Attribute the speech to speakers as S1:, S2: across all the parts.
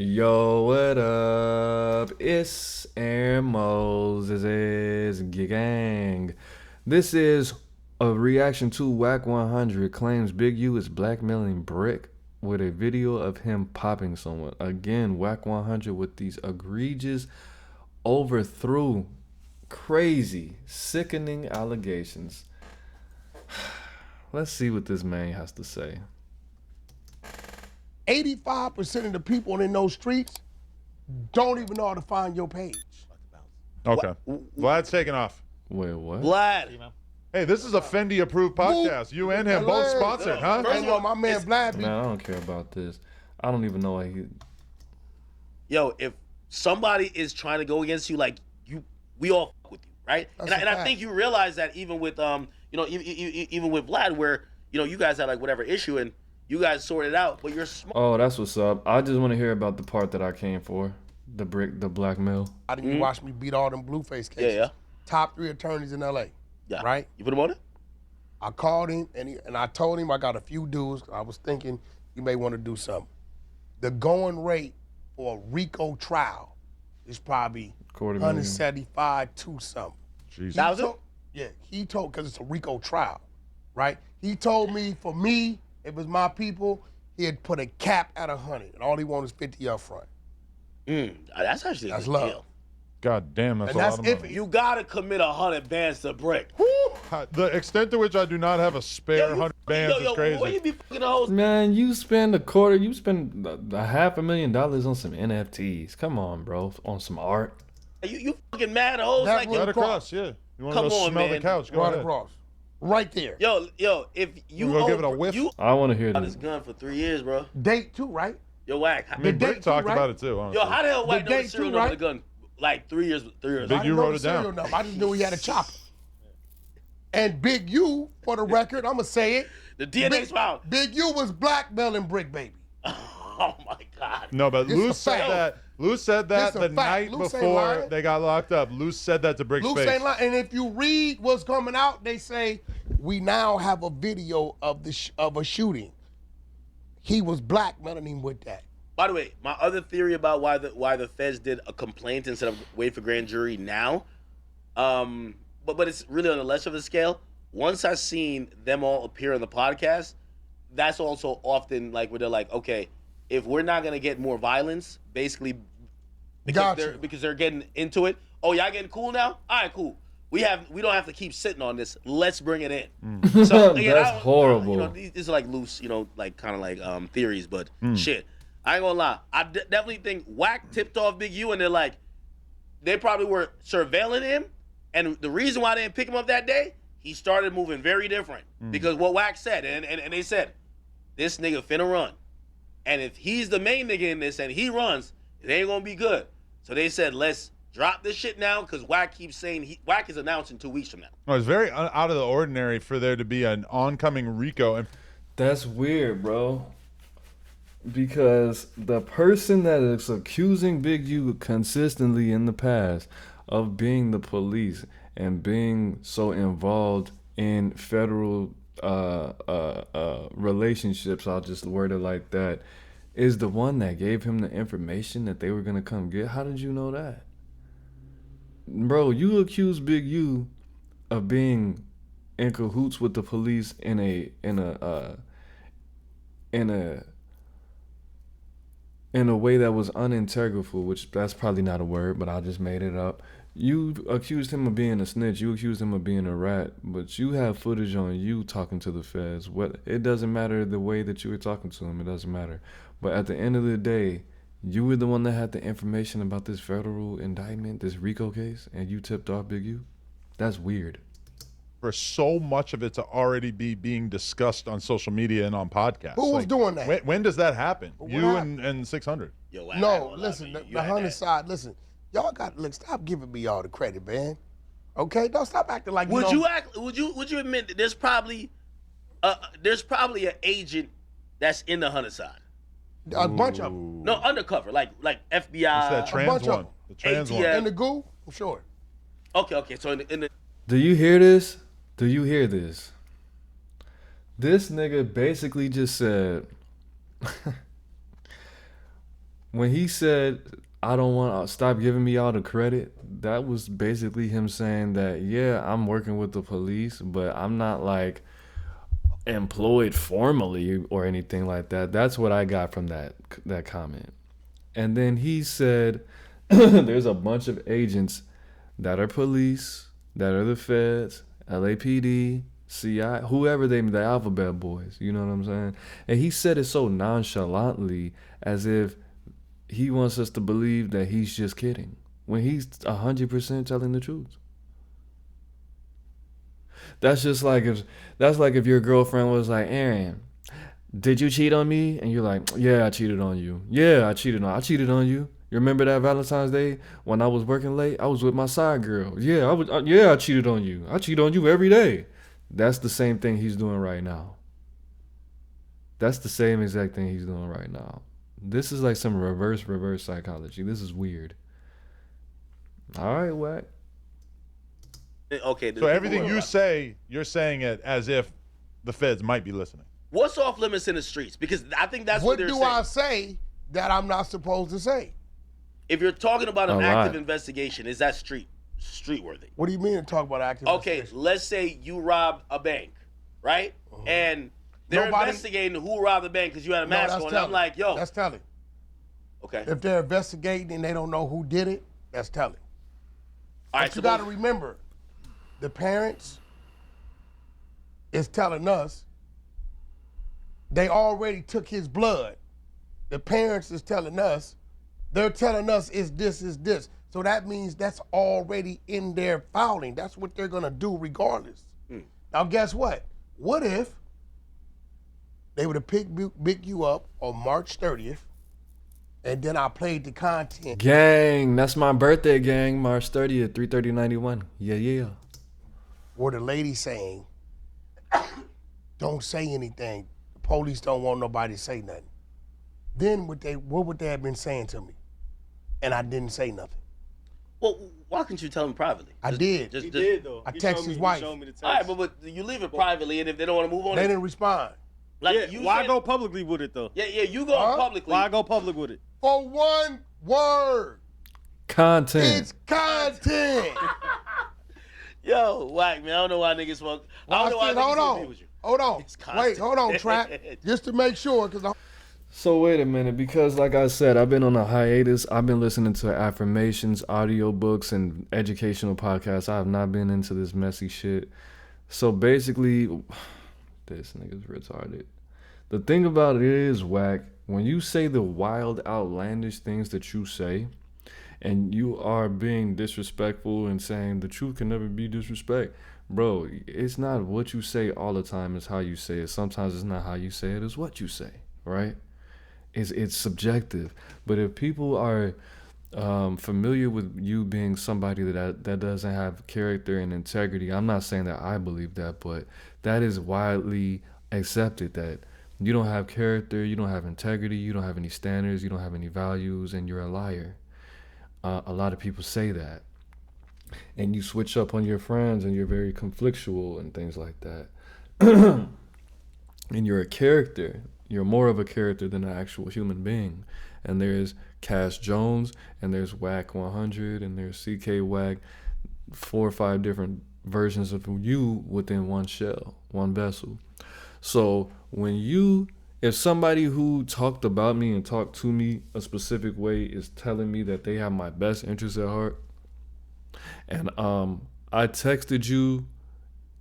S1: Yo, what up? It's Aaron Moses gang. This is a reaction to Wack 100 claims Big U is blackmailing Bricc with a video of him popping someone. Again, Wack 100 with these egregious, overthrew, crazy, sickening allegations. Let's see what this man has to say.
S2: 85% of the people in those streets don't even know how to find your page.
S3: Okay. Vlad's taking off.
S1: Wait, what?
S4: Vlad.
S3: Hey, this is a Fendi approved podcast. You and him both sponsored, huh?
S2: I know my man Vlad.
S1: Man, I don't care about this. I don't even know why he.
S4: Yo, if somebody is trying to go against you, like we all fuck with you, right?
S2: That's
S4: And
S2: a
S4: I
S2: fact.
S4: think you realize that even with even with Vlad, where you guys had like whatever issue and you guys sorted it out, but you're smart.
S1: Oh, that's what's up. I just want to hear about the part that I came for. The blackmail.
S2: I didn't watch me beat all them Blueface cases.
S4: Yeah.
S2: Top 3 attorneys in LA.
S4: Yeah.
S2: Right?
S4: You put him on it?
S2: I called him and I told him I got a few dues. I was thinking you may want to do something. The going rate for a RICO trial is probably
S1: $250,000.
S2: 175 to something.
S3: Jesus.
S4: $1,000?
S2: Yeah, he told, because it's a RICO trial, right? He told me, for me, if it was my people, he'd put a cap at 100, and all he wanted is 50 up front.
S4: That's actually
S2: That's
S4: a good
S2: love.
S4: deal.
S3: God damn, that's
S2: And
S3: a
S2: that's
S3: lot of money.
S4: You gotta commit 100 bands to Bricc.
S3: The extent to which I do not have a spare 100 bands is
S4: Where you
S3: crazy.
S4: be fucking the hoes?
S1: Man, you spend $250,000 on some NFTs. Come on, bro. On some art.
S4: You fucking mad hoes
S2: That
S4: like
S2: was-
S3: Right across, yeah. You want to
S4: Come
S3: go
S4: on,
S3: smell
S4: man.
S3: the couch? Go
S2: Right
S3: ahead.
S2: across. Right there.
S4: yo, if you
S3: We gonna give it a whiff?
S4: you
S1: I want to hear
S4: got this
S1: this.
S4: gun for 3 years, bro.
S2: Date too, right?
S4: Yo, Wack.
S3: I mean,
S2: The
S3: Bricc
S2: date
S3: talked
S2: too, right?
S3: about it too, honestly.
S4: Yo, how the hell Wack know the
S2: date
S4: serial
S2: too,
S4: number of the
S2: right?
S4: gun? Like 3 years. 3 years.
S3: Big
S2: I
S3: U
S2: didn't know
S3: wrote
S2: the
S3: it down.
S2: serial number. I just knew he had a chopper. And Big U, for the record, I'm going to say it.
S4: The DNA's found.
S2: Big U was blackmailing Bricc, baby.
S4: Oh my God.
S3: No, but
S2: It's
S3: Lou
S2: a
S3: said
S2: fact.
S3: that. Lou said that
S2: It's a
S3: the
S2: fact.
S3: night
S2: Lou ain't
S3: before
S2: lying.
S3: they got locked up. Lou said that to Brick's
S2: Luke
S3: face.
S2: ain't lying. And if you read what's coming out, they say we now have a video of of a shooting. He was blackmailing him with that.
S4: By the way, my other theory about why the feds did a complaint instead of wait for grand jury now, but it's really on a less of a scale. Once I seen them all appear on the podcast, that's also often like where they're like, okay, if we're not gonna get more violence, basically
S2: Gotcha.
S4: because they're getting into it. Oh, y'all getting cool now? All right, cool. We don't have to keep sitting on this. Let's bring it in. So again,
S1: That's
S4: I don't-
S1: horrible.
S4: these are like loose, like kind of like theories, but shit. I ain't gonna lie. I definitely think Wack tipped off Big U, and they probably were surveilling him, and the reason why they didn't pick him up that day, he started moving very different because what Wack said, and they said, this nigga finna run, and if he's the main nigga in this and he runs, it ain't gonna be good. So they said, let's drop this shit now because Wack keeps saying Wack is announcing 2 weeks from now.
S3: No, it's very out of the ordinary for there to be an oncoming RICO. And
S1: That's weird, bro. Because the person that is accusing Big U consistently in the past of being the police and being so involved in federal relationships, I'll just word it like that, is the one that gave him the information that they were gonna come get. How did you know that? Bro, you accuse Big U of being in cahoots with the police in a way that was unintegrable, which that's probably not a word, but I just made it up. You accused him of being a snitch. You accused him of being a rat, but you have footage on you talking to the feds. It doesn't matter the way that you were talking to him. It doesn't matter. But at the end of the day, you were the one that had the information about this federal indictment, this RICO case, and you tipped off Big U? That's weird.
S3: for so much of it to already be being discussed on social media and on podcasts.
S2: Who was doing that?
S3: When does that happen?
S2: What
S3: You
S2: happened?
S3: and 600.
S4: Yo, Wack, I ain't
S2: No,
S4: gonna lie,
S2: listen,
S4: man. You
S2: the
S4: had
S2: Hunter
S4: that.
S2: side, listen, y'all got, stop giving me all the credit, man. Okay? Don't stop acting like
S4: Would
S2: you
S4: you admit that there's probably an agent that's in the Hunter side?
S2: a bunch of them.
S4: No, undercover, like
S3: It's
S4: FBI.
S3: that
S2: bunch
S3: trans
S2: of
S3: one.
S2: them.
S3: The trans one.
S4: ATF.
S2: In the goo? I'm sure.
S4: Okay. So in the
S1: Do you hear this? Do you hear this? This nigga basically just said, When he said, I don't want to stop giving me all the credit, that was basically him saying that, yeah, I'm working with the police, but I'm not like employed formally or anything like that. That's what I got from that comment. And then he said, there's a bunch of agents that are police, that are the feds, LAPD, CI, whoever the alphabet boys, you know what I'm saying? And he said it so nonchalantly as if he wants us to believe that he's just kidding when he's 100% telling the truth. That's like if your girlfriend was like, Aaron, did you cheat on me? And you're like, yeah, I cheated on you. Yeah, I cheated on you. You remember that Valentine's Day when I was working late? I was with my side girl. Yeah, I cheated on you. I cheat on you every day. That's the same thing he's doing right now. That's the same exact thing he's doing right now. This is like some reverse psychology. This is weird. All right, Wack.
S4: Okay.
S3: So everything you say, you're saying it as if the feds might be listening.
S4: What's off limits in the streets? Because I think that's what they're saying.
S2: What do I say that I'm not supposed to say?
S4: If you're talking about an active investigation, is that street worthy?
S2: What do you mean to talk about active investigation?
S4: Okay, let's say you robbed a bank, right? And they're investigating who robbed the bank because you had a mask on. I'm like, yo.
S2: That's telling.
S4: Okay.
S2: If they're investigating and they don't know who did it, that's telling.
S4: All right,
S2: but you got to remember, the parents is telling us they already took his blood. The parents is telling us, they're telling us is this. So that means that's already in their filing. That's what they're going to do regardless. Now, guess what? What if they would have picked you up on March 30th, and then I played the content.
S1: Gang, that's my birthday, gang. March 30th, 3/30/91. Yeah.
S2: Or the lady saying, don't say anything. The police don't want nobody to say nothing. Then what would they have been saying to me? And I didn't say nothing.
S4: Well, why couldn't you tell him privately?
S2: I did.
S5: He did, though.
S2: I texted his wife.
S5: All
S4: right, but you leave it privately, and if they don't want to move on,
S2: they didn't respond.
S4: Like,
S5: yeah, why go publicly with it, though?
S4: Yeah, you go publicly.
S5: Why go public with it?
S2: For one word.
S1: Content.
S2: It's content.
S4: Yo, Wack, man, I don't know why niggas smoke. I don't know why niggas smoke with you.
S2: Hold on. Wait, hold on, Trap. Just to make sure, because
S1: So wait a minute, because like I said, I've been on a hiatus. I've been listening to affirmations, audiobooks, and educational podcasts. I have not been into this messy shit. So basically, this nigga's retarded. The thing about it is, Wack, when you say the wild, outlandish things that you say, and you are being disrespectful and saying the truth can never be disrespect, bro, it's not what you say all the time, it's how you say it. Sometimes it's not how you say it, it's what you say, right? It's subjective. But if people are familiar with you being somebody that doesn't have character and integrity, I'm not saying that I believe that, but that is widely accepted, that you don't have character, you don't have integrity, you don't have any standards, you don't have any values, and you're a liar. A lot of people say that. And you switch up on your friends and you're very conflictual and things like that. And you're a character. You're more of a character than an actual human being. And there's Cash Jones, and there's Wack 100, and there's CK Wack, 4 or 5 different versions of you within one shell, one vessel. So if somebody who talked about me and talked to me a specific way is telling me that they have my best interests at heart, and I texted you,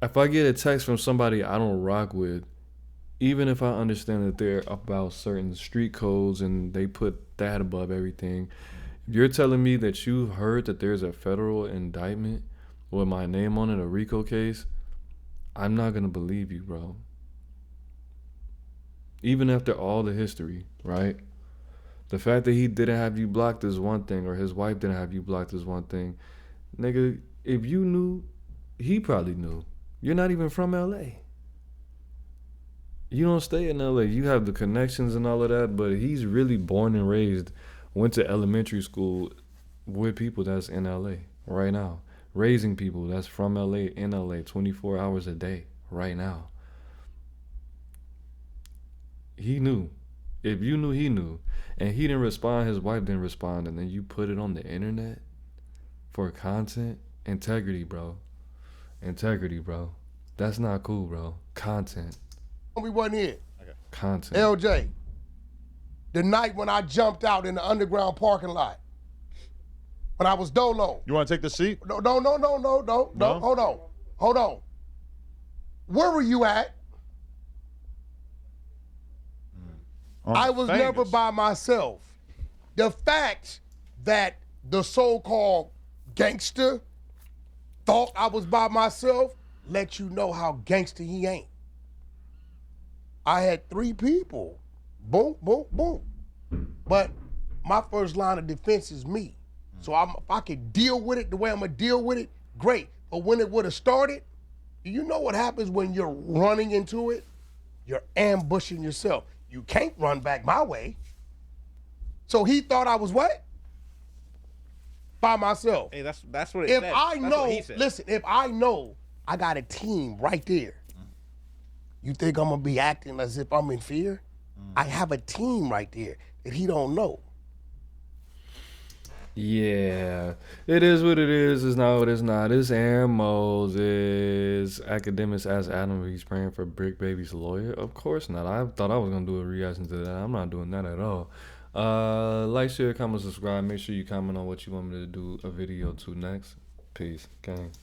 S1: if I get a text from somebody I don't rock with, even if I understand that they're about certain street codes and they put that above everything, if you're telling me that you heard that there's a federal indictment with my name on it, a RICO case, I'm not going to believe you, bro. Even after all the history, right? The fact that he didn't have you blocked is one thing, or his wife didn't have you blocked is one thing. Nigga, if you knew, he probably knew. You're not even from LA. You don't stay in LA. You have the connections and all of that, but he's really born and raised, went to elementary school with people that's in LA right now. Raising people that's from LA, in LA, 24 hours a day right now. He knew. If you knew, he knew. And he didn't respond, his wife didn't respond, and then you put it on the internet for content. Integrity, bro. Integrity, bro. That's not cool, bro. Content.
S2: We wasn't here.
S1: Content.
S2: LJ, the night when I jumped out in the underground parking lot, when I was dolo.
S3: You want to take the seat?
S2: No. Hold on. Where were you at? I was
S3: Famous.
S2: never by myself. The fact that the so-called gangster thought I was by myself let you know how gangster he ain't. I had 3 people. Boom, boom, boom. But my first line of defense is me. So if I could deal with it the way I'm going to deal with it, great. But when it would have started, do you know what happens when you're running into it? You're ambushing yourself. You can't run back my way. So he thought I was what? By myself.
S6: Hey, that's what it
S2: If
S6: said.
S2: I
S6: That's
S2: know,
S6: what he said.
S2: listen, if I know I got a team right there, you think I'm gonna be acting as if I'm in fear? I have a team right there that he don't know.
S1: Yeah, it is what it is. It's not what it's not. It's Aaron Moses. Academics asked Adam if he's praying for Bricc Baby's lawyer. Of course not. I thought I was going to do a reaction to that. I'm not doing that at all. Like, share, comment, subscribe. Make sure you comment on what you want me to do a video to next. Peace. Gang.